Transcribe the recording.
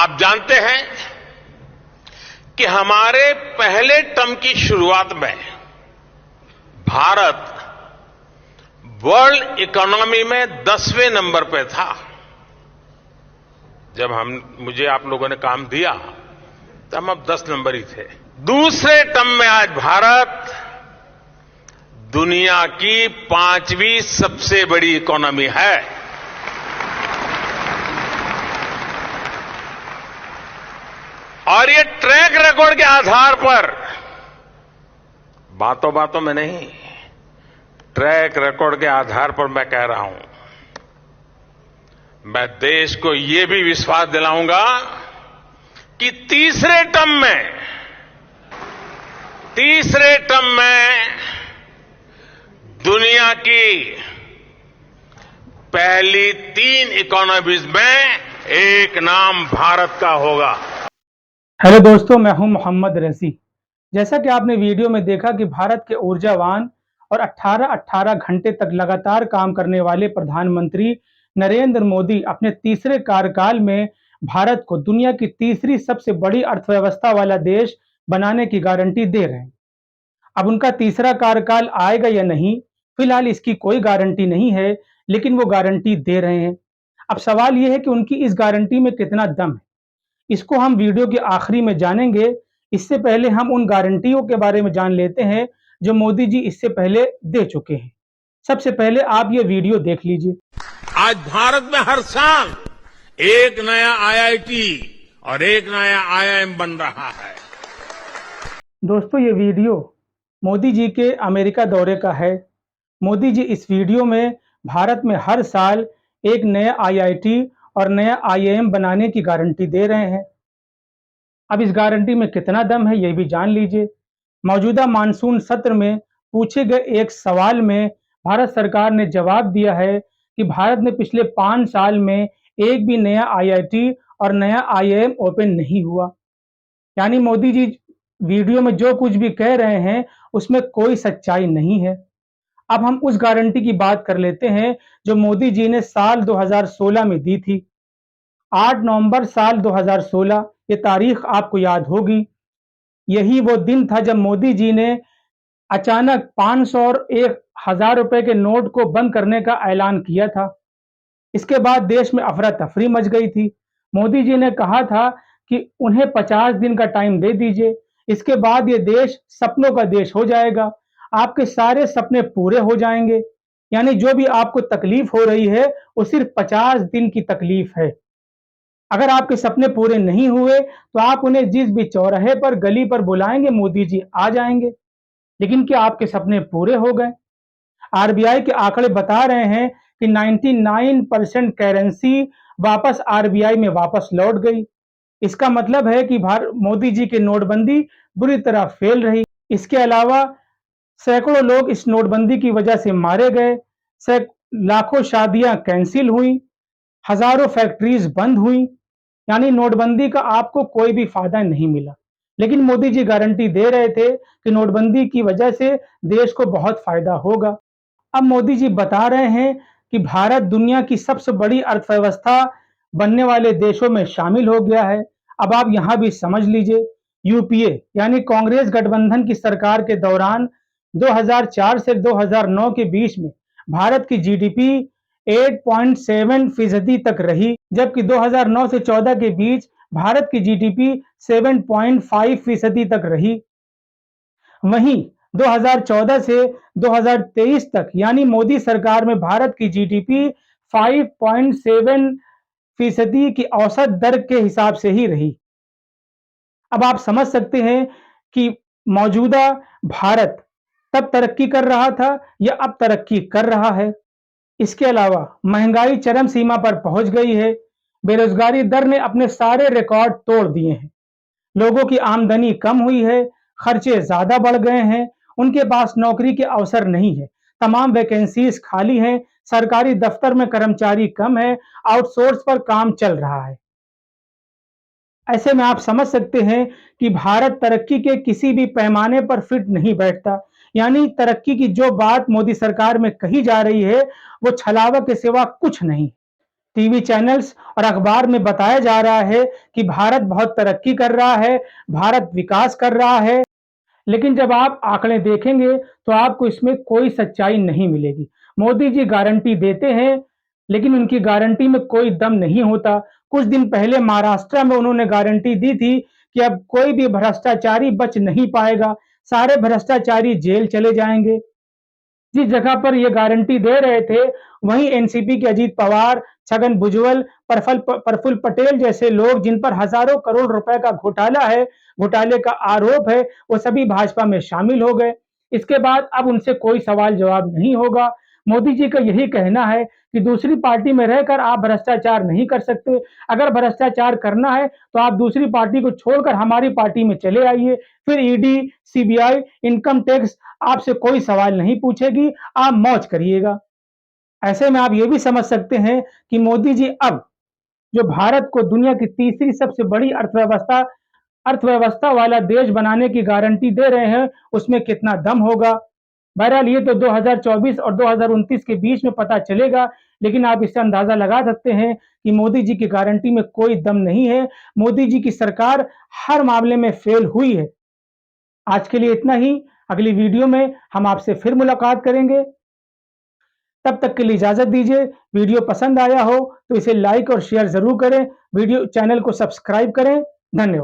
आप जानते हैं कि हमारे पहले टर्म की शुरुआत में भारत वर्ल्ड इकोनॉमी में 10वें नंबर पे था। जब मुझे आप लोगों ने काम दिया तो हम अब 10 नंबर ही थे। दूसरे टर्म में आज भारत दुनिया की 5वीं सबसे बड़ी इकोनॉमी है। और ये ट्रैक रिकॉर्ड के आधार पर, बातों बातों में नहीं, ट्रैक रिकॉर्ड के आधार पर मैं कह रहा हूं, मैं देश को ये भी विश्वास दिलाऊंगा कि तीसरे टर्म में दुनिया की पहली 3 इकोनॉमीज में एक नाम भारत का होगा। हेलो दोस्तों, मैं हूं मोहम्मद रसी। जैसा कि आपने वीडियो में देखा कि भारत के ऊर्जावान और 18 घंटे तक लगातार काम करने वाले प्रधानमंत्री नरेंद्र मोदी अपने तीसरे कार्यकाल में भारत को दुनिया की तीसरी सबसे बड़ी अर्थव्यवस्था वाला देश बनाने की गारंटी दे रहे हैं। अब उनका तीसरा कार्यकाल आएगा या नहीं, फिलहाल इसकी कोई गारंटी नहीं है, लेकिन वो गारंटी दे रहे हैं। अब सवाल यह है कि उनकी इस गारंटी में कितना दम है। इसको हम वीडियो के आखिरी में जानेंगे। इससे पहले हम उन गारंटियों के बारे में जान लेते हैं जो मोदी जी इससे पहले दे चुके हैं। सबसे पहले आप ये वीडियो देख लीजिए। आज भारत में हर साल एक नया आईआईटी और एक नया आईआईएम बन रहा है। दोस्तों, ये वीडियो मोदी जी के अमेरिका दौरे का है। मोदी जी इस वीडियो में भारत में हर साल एक नया आईआईटी और नया आईआईएम बनाने की गारंटी दे रहे हैं। अब इस गारंटी में कितना दम है, यह भी जान लीजिए। मौजूदा मानसून सत्र में पूछे गए एक सवाल में भारत सरकार ने जवाब दिया है कि भारत ने पिछले 5 साल में एक भी नया आईआईटी और नया आईआईएम ओपन नहीं हुआ। यानी मोदी जी वीडियो में जो कुछ भी कह रहे हैं उसमें कोई सच्चाई नहीं है। अब हम उस गारंटी की बात कर लेते हैं जो मोदी जी ने साल 2016 में दी थी। 8 नवंबर साल 2016, ये तारीख आपको याद होगी। यही वो दिन था जब मोदी जी ने अचानक 500 और 1000 रुपए के नोट को बंद करने का ऐलान किया था। इसके बाद देश में अफरा तफरी मच गई थी। मोदी जी ने कहा था कि उन्हें 50 दिन का टाइम दे दीजिए, इसके बाद ये देश सपनों का देश हो जाएगा, आपके सारे सपने पूरे हो जाएंगे। यानी जो भी आपको तकलीफ हो रही है वो सिर्फ 50 दिन की तकलीफ है। अगर आपके सपने पूरे नहीं हुए तो आप उन्हें जिस भी चौराहे पर, गली पर बुलाएंगे, मोदी जी आ जाएंगे। लेकिन क्या आपके सपने पूरे हो गए? आरबीआई के आंकड़े बता रहे हैं कि 99% करेंसी वापस आरबीआई में वापस लौट गई। इसका मतलब है कि मोदी जी की नोटबंदी बुरी तरह फेल रही। इसके अलावा सैकड़ों लोग इस नोटबंदी की वजह से मारे गए, लाखों शादियां कैंसिल हुई, हजारों फैक्ट्रीज बंद हुई। यानी नोटबंदी का आपको कोई भी फायदा नहीं मिला। लेकिन मोदी जी गारंटी दे रहे थे कि नोटबंदी की वजह से देश को बहुत फायदा होगा। अब मोदी जी बता रहे हैं कि भारत दुनिया की सबसे बड़ी अर्थव्यवस्था बनने वाले देशों में शामिल हो गया है। अब आप यहां भी समझ लीजिए, यूपीए यानी कांग्रेस गठबंधन की सरकार के दौरान 2004 से 2009 के बीच में भारत की जीडीपी 8.7% तक रही, जबकि 2009 से 14 के बीच भारत की जीडीपी 7.5% तक रही। वहीं 2014 से 2023 तक यानी मोदी सरकार में भारत की जीडीपी 5.7% की औसत दर के हिसाब से ही रही। अब आप समझ सकते हैं कि मौजूदा भारत तब तरक्की कर रहा था या अब तरक्की कर रहा है। इसके अलावा महंगाई चरम सीमा पर पहुंच गई है। बेरोजगारी दर ने अपने सारे रिकॉर्ड तोड़ दिए हैं। लोगों की आमदनी कम हुई है, खर्चे ज्यादा बढ़ गए हैं, उनके पास नौकरी के अवसर नहीं है, तमाम वैकेंसीज खाली हैं, सरकारी दफ्तर में कर्मचारी कम है, आउटसोर्स पर काम चल रहा है। ऐसे में आप समझ सकते हैं कि भारत तरक्की के किसी भी पैमाने पर फिट नहीं बैठता। यानी तरक्की की जो बात मोदी सरकार में कही जा रही है वो छलावा के सिवा कुछ नहीं। टीवी चैनल्स और अखबार में बताया जा रहा है कि भारत बहुत तरक्की कर रहा है, भारत विकास कर रहा है, लेकिन जब आप आंकड़े देखेंगे तो आपको इसमें कोई सच्चाई नहीं मिलेगी। मोदी जी गारंटी देते हैं, लेकिन उनकी गारंटी में कोई दम नहीं होता। कुछ दिन पहले महाराष्ट्र में उन्होंने गारंटी दी थी कि अब कोई भी भ्रष्टाचारी बच नहीं पाएगा, सारे भ्रष्टाचारी जेल चले जाएंगे। जिस जगह पर ये गारंटी दे रहे थे, वहीं एनसीपी के अजीत पवार, छगन भुजबल, प्रफुल्ल पटेल जैसे लोग जिन पर हजारों करोड़ रुपए का घोटाला है, घोटाले का आरोप है, वो सभी भाजपा में शामिल हो गए। इसके बाद अब उनसे कोई सवाल जवाब नहीं होगा। मोदी जी का यही कहना है कि दूसरी पार्टी में रहकर आप भ्रष्टाचार नहीं कर सकते। अगर भ्रष्टाचार करना है तो आप दूसरी पार्टी को छोड़कर हमारी पार्टी में चले आइए। फिर ईडी, सीबीआई, इनकम टैक्स आपसे कोई सवाल नहीं पूछेगी, आप मौज करिएगा। ऐसे में आप ये भी समझ सकते हैं कि मोदी जी अब जो भारत को दुनिया की तीसरी सबसे बड़ी अर्थव्यवस्था वाला देश बनाने की गारंटी दे रहे हैं, उसमें कितना दम होगा। बहरहाल ये तो 2024 और 2029 के बीच में पता चलेगा, लेकिन आप इससे अंदाजा लगा सकते हैं कि मोदी जी की गारंटी में कोई दम नहीं है। मोदी जी की सरकार हर मामले में फेल हुई है। आज के लिए इतना ही। अगली वीडियो में हम आपसे फिर मुलाकात करेंगे। तब तक के लिए इजाजत दीजिए। वीडियो पसंद आया हो तो इसे लाइक और शेयर जरूर करें। चैनल को सब्सक्राइब करें। धन्यवाद।